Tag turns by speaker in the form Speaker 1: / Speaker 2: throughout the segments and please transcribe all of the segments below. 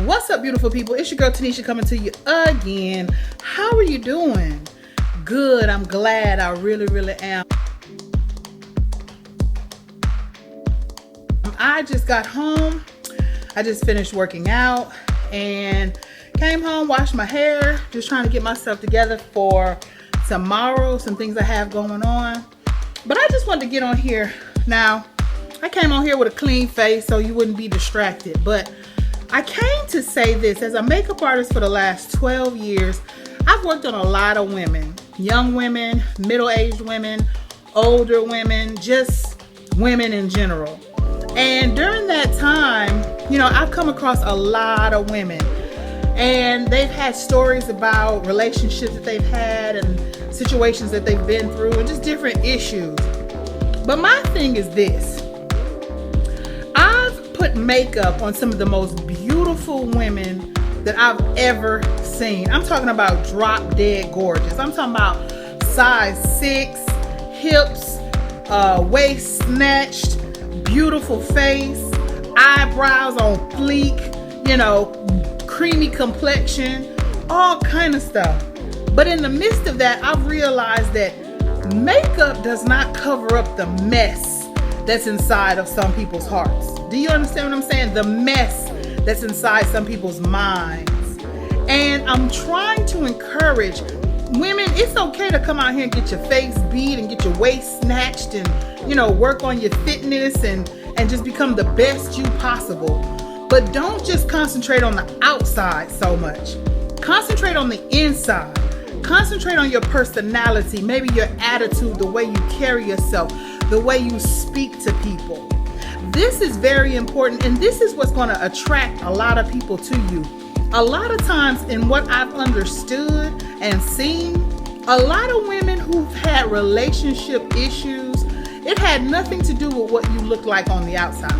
Speaker 1: What's up, beautiful people? It's your girl Tanisha coming to you again. How are you doing? Good. I'm glad. I really am. I just got home. I just finished working out and came home, washed my hair, just trying to get myself together for tomorrow, some things I have going on. But I just wanted to get on here. Now, I came on here with a clean face so you wouldn't be distracted, but I came to say this. As a makeup artist for the last 12 years, I've worked on a lot of women, young women, middle-aged women, older women, just women in general. And during that time, I've come across a lot of women, and they've had stories about relationships that they've had and situations that they've been through and just different issues. But my thing is this. I've put makeup on some of the most beautiful women that I've ever seen. I'm talking about drop dead gorgeous. I'm talking about size 6, hips, waist snatched, beautiful face, eyebrows on fleek, creamy complexion, all kind of stuff. But in the midst of that, I've realized that makeup does not cover up the mess that's inside of some people's hearts. Do you understand what I'm saying? The mess that's inside some people's minds. And I'm trying to encourage women, it's okay to come out here and get your face beat and get your waist snatched and, work on your fitness and just become the best you possible. But don't just concentrate on the outside so much. Concentrate on the inside. Concentrate on your personality, maybe your attitude, the way you carry yourself, the way you speak to people. This is very important, and this is what's going to attract a lot of people to you. A lot of times, in what I've understood and seen, a lot of women who've had relationship issues, it had nothing to do with what you look like on the outside.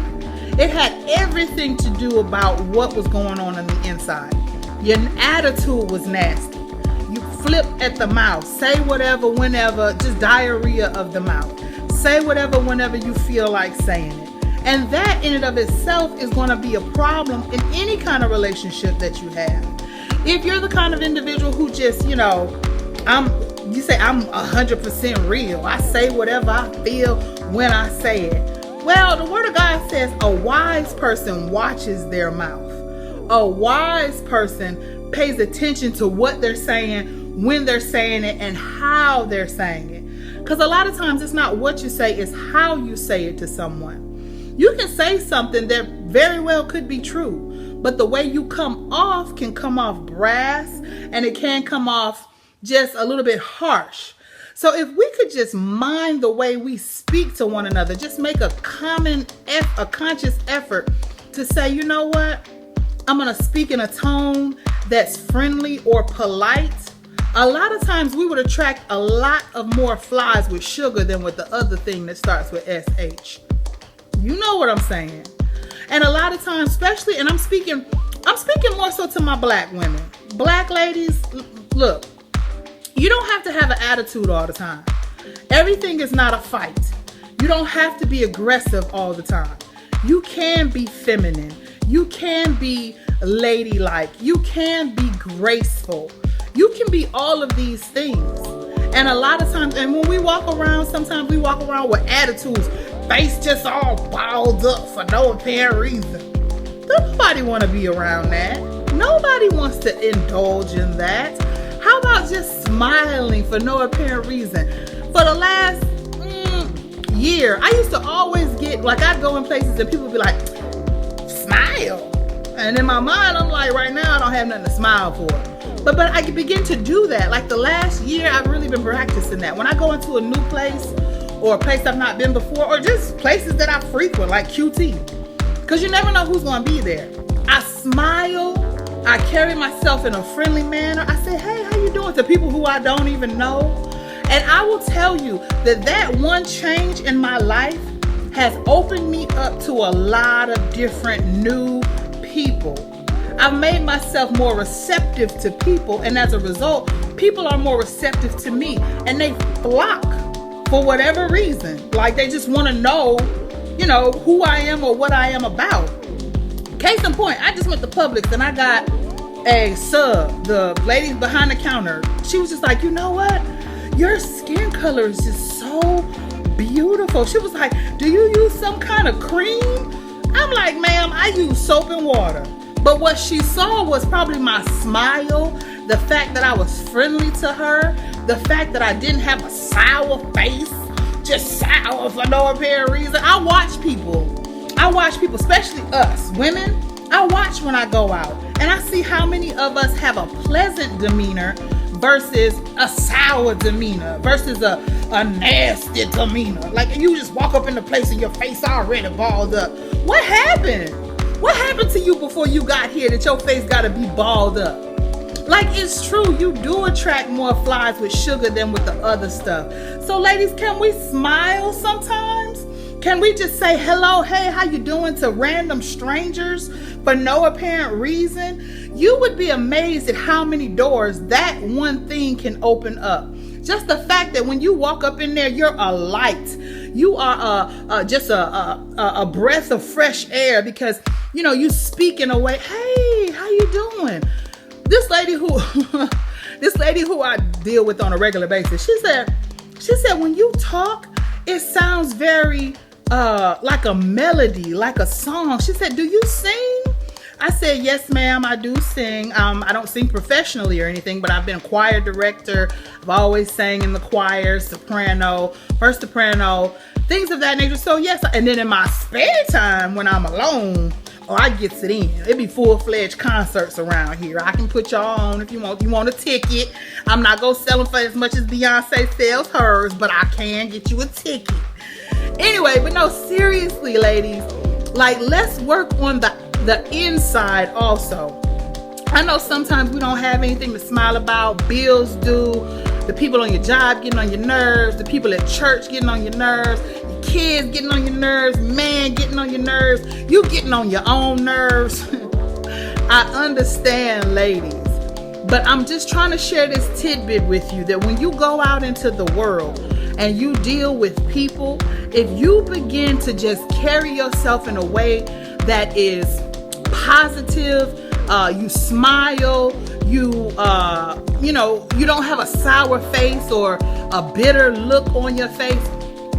Speaker 1: It had everything to do about what was going on the inside. Your attitude was nasty. You flip at the mouth, say whatever, whenever, just diarrhea of the mouth. Say whatever, whenever you feel like saying it. And that in and of itself is going to be a problem in any kind of relationship that you have. If you're the kind of individual who just, you say I'm 100% real. I say whatever I feel when I say it. Well, the Word of God says a wise person watches their mouth. A wise person pays attention to what they're saying, when they're saying it, and how they're saying it. Because a lot of times it's not what you say, it's how you say it to someone. You can say something that very well could be true, but the way you come off can come off brass, and it can come off just a little bit harsh. So if we could just mind the way we speak to one another, just make a conscious effort to say, you know what? I'm going to speak in a tone that's friendly or polite. A lot of times we would attract a lot of more flies with sugar than with the other thing that starts with SH. You know what I'm saying? And a lot of times, especially, and I'm speaking more so to my black women. Black ladies, look, you don't have to have an attitude all the time. Everything is not a fight. You don't have to be aggressive all the time. You can be feminine. You can be ladylike. You can be graceful. You can be all of these things. And a lot of times, and when we walk around, sometimes we walk around with attitudes, face just all balled up for no apparent reason. Nobody want to be around that. Nobody wants to indulge in that. How about just smiling for no apparent reason? For the last year, I used to always get, I'd go in places and people would be like, smile. And in my mind, I'm like, right now, I don't have nothing to smile for. But I can begin to do that. Like the last year, I've really been practicing that. When I go into a new place or a place I've not been before, or just places that I frequent, like QT, because you never know who's going to be there. I smile. I carry myself in a friendly manner. I say, hey, how you doing, to people who I don't even know. And I will tell you that one change in my life has opened me up to a lot of different new people. I've made myself more receptive to people, and as a result, people are more receptive to me, and they flock for whatever reason. Like they just want to know, who I am or what I am about. Case in point, I just went to Publix and I got a sub. The lady behind the counter, she was just like, you know what? Your skin color is just so beautiful. She was like, do you use some kind of cream? I'm like, ma'am, I use soap and water. But what she saw was probably my smile, the fact that I was friendly to her, the fact that I didn't have a sour face, just sour for no apparent reason. I watch people, especially us women. I watch when I go out and I see how many of us have a pleasant demeanor versus a sour demeanor versus a nasty demeanor. Like you just walk up in the place and your face already balled up. What happened? What happened to you before you got here that your face got to be balled up? Like, it's true, you do attract more flies with sugar than with the other stuff. So ladies, can we smile sometimes? Can we just say hello, hey, how you doing to random strangers for no apparent reason? You would be amazed at how many doors that one thing can open up. Just the fact that when you walk up in there, you're a light. You are just a breath of fresh air because, you know, you speak in a way, hey, how you doing? This lady who I deal with on a regular basis, she said when you talk, it sounds very like a melody, like a song. She said, do you sing? I said, yes, ma'am, I do sing. I don't sing professionally or anything, but I've been a choir director. I've always sang in the choir, soprano, first soprano, things of that nature. So yes, and then in my spare time when I'm alone, I gets it in. It be full-fledged concerts around here. I can put y'all on if you want. You want a ticket. I'm not gonna sell them for as much as Beyonce sells hers, but I can get you a ticket. Anyway, but no, seriously, ladies, like let's work on the inside also. I know sometimes we don't have anything to smile about. Bills due, the people on your job getting on your nerves, the people at church getting on your nerves, your kids getting on your nerves, man getting on your nerves, you getting on your own nerves. I understand, ladies, but I'm just trying to share this tidbit with you that when you go out into the world and you deal with people, if you begin to just carry yourself in a way that is positive, you smile, you don't have a sour face or a bitter look on your face,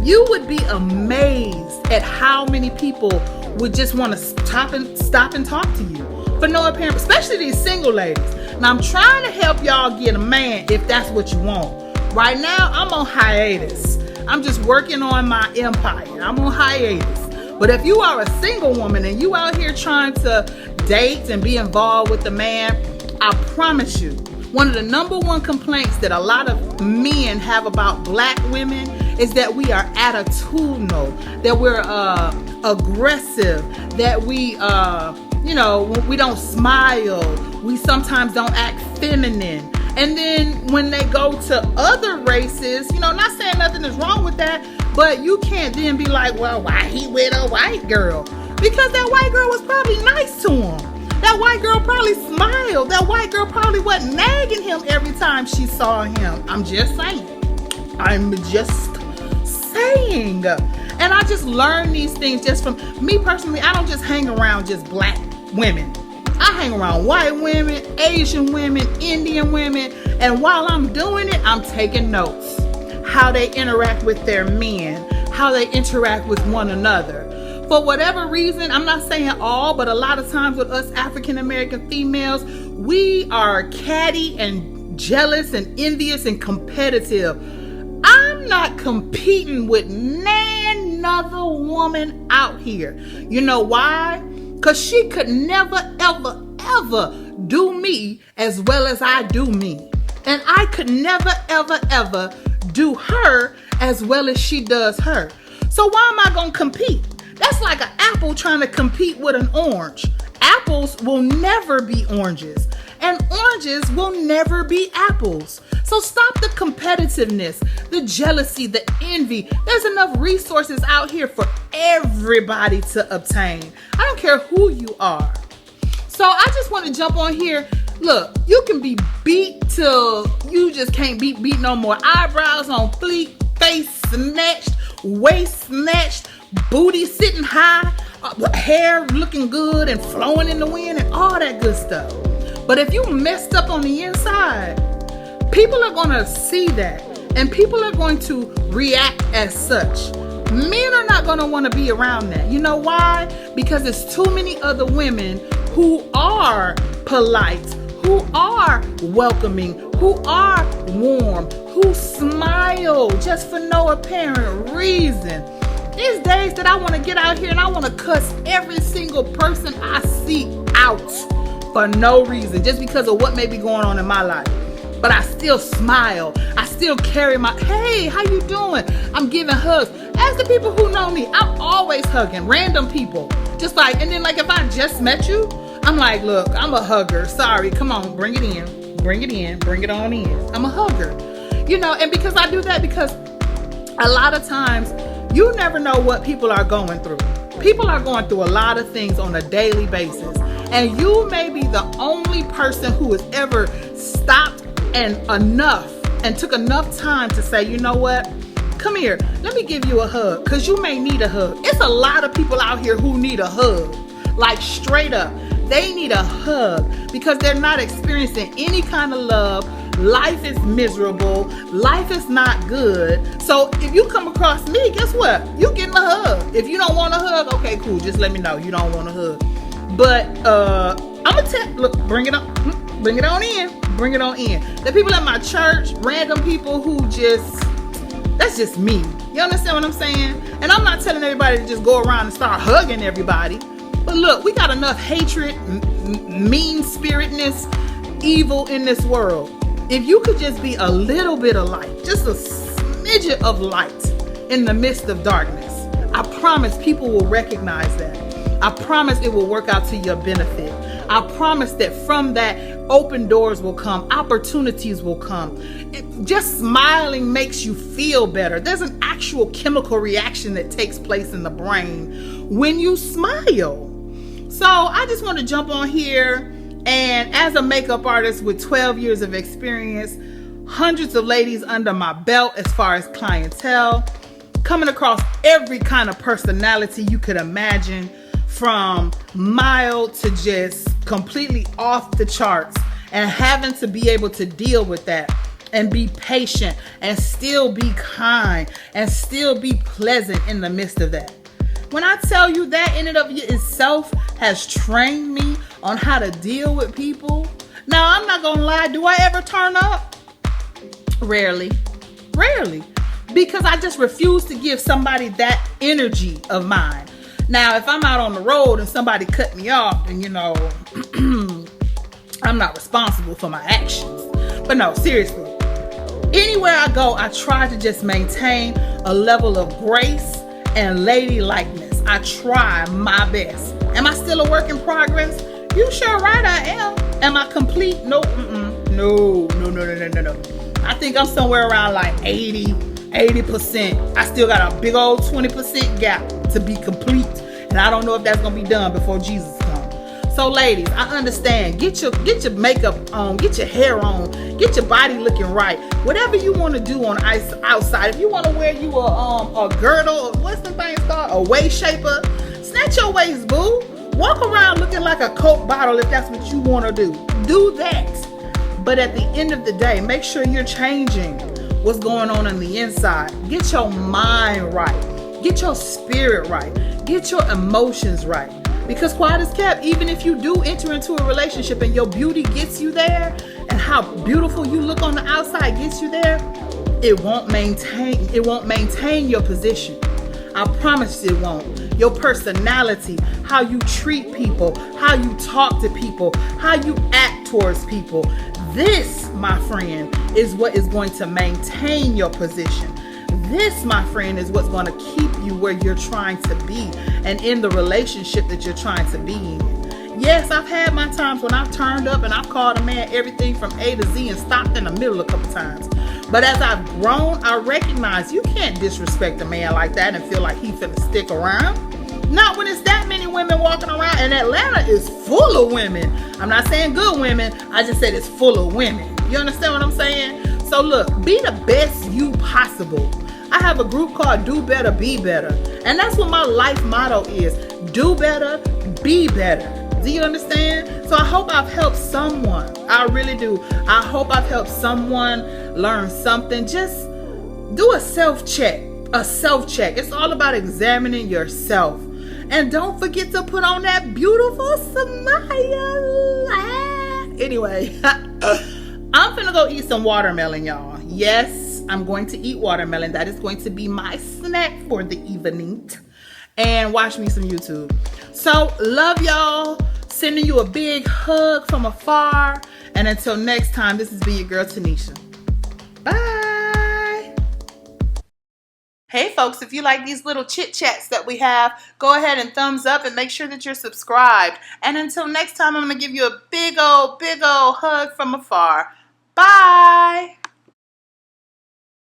Speaker 1: you would be amazed at how many people would just want to stop and talk to you for no apparent, especially these single ladies. Now I'm trying to help y'all get a man if that's what you want. Right now I'm on hiatus. I'm just working on my empire. I'm on hiatus. But if you are a single woman and you out here trying to date and be involved with a man, I promise you, one of the number one complaints that a lot of men have about black women is that we are attitudinal, that we're aggressive, that we don't smile, we sometimes don't act feminine. And then when they go to other races, not saying nothing is wrong with that, but you can't then be like, well, why he with a white girl? Because that white girl was probably nice to him. That white girl probably smiled. That white girl probably wasn't nagging him every time she saw him. I'm just saying. And I just learned these things just from me personally. I don't just hang around just black women. I hang around white women, Asian women, Indian women, and while I'm doing it, I'm taking notes. How they interact with their men, how they interact with one another. For whatever reason, I'm not saying all, but a lot of times with us African American females, we are catty and jealous and envious and competitive. I'm not competing with another woman out here. You know why? Because she could never, ever, ever do me as well as I do me. And I could never, ever, ever do her as well as she does her. So why am I going to compete? That's like an apple trying to compete with an orange. Apples will never be oranges, and oranges will never be apples. So stop the competitiveness, the jealousy, the envy. There's enough resources out here for everybody to obtain. I don't care who you are. So I just want to jump on here. Look, you can be beat till you just can't beat no more. Eyebrows on fleek, face snatched, waist snatched, booty sitting high, hair looking good and flowing in the wind and all that good stuff. But if you messed up on the inside, people are going to see that and people are going to react as such. Men are not going to want to be around that. You know why? Because there's too many other women who are polite, who are welcoming, who are warm, who smile just for no apparent reason. There's days that I want to get out here and I want to cuss every single person I see out for no reason, just because of what may be going on in my life. But I still smile. I still carry my, hey, how you doing? I'm giving hugs. As the people who know me, I'm always hugging random people. Just like, and then like if I just met you, I'm like, look, I'm a hugger. Sorry, come on, bring it in. Bring it in. Bring it on in. I'm a hugger. You know, and because I do that, because a lot of times you never know what people are going through. People are going through a lot of things on a daily basis. And you may be the only person who has ever stopped and took enough time to say, you know what? Come here, let me give you a hug, because you may need a hug. It's a lot of people out here who need a hug. Like straight up, they need a hug because they're not experiencing any kind of love. Life is miserable. Life is not good. So if you come across me, guess what? You're getting a hug. If you don't want a hug, okay, cool. Just let me know you don't want a hug. But I'm gonna tell, look, bring it on. Bring it on in. Bring it on in. The people at my church, random people who just, that's just me. You understand what I'm saying? And I'm not telling everybody to just go around and start hugging everybody. But look, we got enough hatred, mean-spiritedness, evil in this world. If you could just be a little bit of light, just a smidget of light in the midst of darkness, I promise people will recognize that. I promise it will work out to your benefit. I promise that from that, open doors will come, opportunities will come. Just smiling makes you feel better. There's an actual chemical reaction that takes place in the brain when you smile. So I just want to jump on here, and as a makeup artist with 12 years of experience, hundreds of ladies under my belt as far as clientele, coming across every kind of personality you could imagine, from mild to just completely off the charts, and having to be able to deal with that and be patient and still be kind and still be pleasant in the midst of that. When I tell you that in and of itself has trained me on how to deal with people. Now, I'm not gonna lie, do I ever turn up? Rarely. Because I just refuse to give somebody that energy of mine. Now, if I'm out on the road and somebody cut me off, then, you know, I'm not responsible for my actions. But no, seriously, anywhere I go, I try to just maintain a level of grace and ladylikeness. I try my best. Am I still a work in progress? You sure right I am. Am I complete? No. No. I think I'm somewhere around like 80%. I still got a big old 20% gap to be complete. And I don't know if that's going to be done before Jesus comes. So ladies, I understand. Get your makeup on, get your hair on, get your body looking right. Whatever you want to do on outside. If you want to wear you a girdle, what's the thing called? A waist shaper. Snatch your waist, boo. Walk around looking like a Coke bottle if that's what you want to do. Do that. But at the end of the day, make sure you're changing what's going on the inside. Get your mind right. Get your spirit right. Get your emotions right. Because quiet is kept, even if you do enter into a relationship and your beauty gets you there, and how beautiful you look on the outside gets you there, it won't maintain your position. I promise it won't. Your personality, how you treat people, how you talk to people, how you act towards people. This, my friend, is what is going to maintain your position. This, my friend, is what's going to keep you where you're trying to be and in the relationship that you're trying to be in. Yes, I've had my times when I've turned up and I've called a man everything from A to Z and stopped in the middle a couple times. But as I've grown, I recognize you can't disrespect a man like that and feel like he finna stick around. Not when it's that many women walking around, and Atlanta is full of women. I'm not saying good women, I just said it's full of women. You understand what I'm saying? So look, be the best you possible. I have a group called Do Better, Be Better. And that's what my life motto is. Do better, be better. Do you understand? So I hope I've helped someone. I really do. I hope I've helped someone learn something. Just do a self-check. A self-check. It's all about examining yourself. And don't forget to put on that beautiful smile. Anyway, I'm finna go eat some watermelon, y'all. Yes, I'm going to eat watermelon. That is going to be my snack for the evening. And watch me some YouTube. So, love y'all. Sending you a big hug from afar. And until next time, this has been your girl, Tanisha. Bye. Hey, folks, if you like these little chit-chats that we have, go ahead and thumbs up and make sure that you're subscribed. And until next time, I'm going to give you a big old hug from afar. Bye.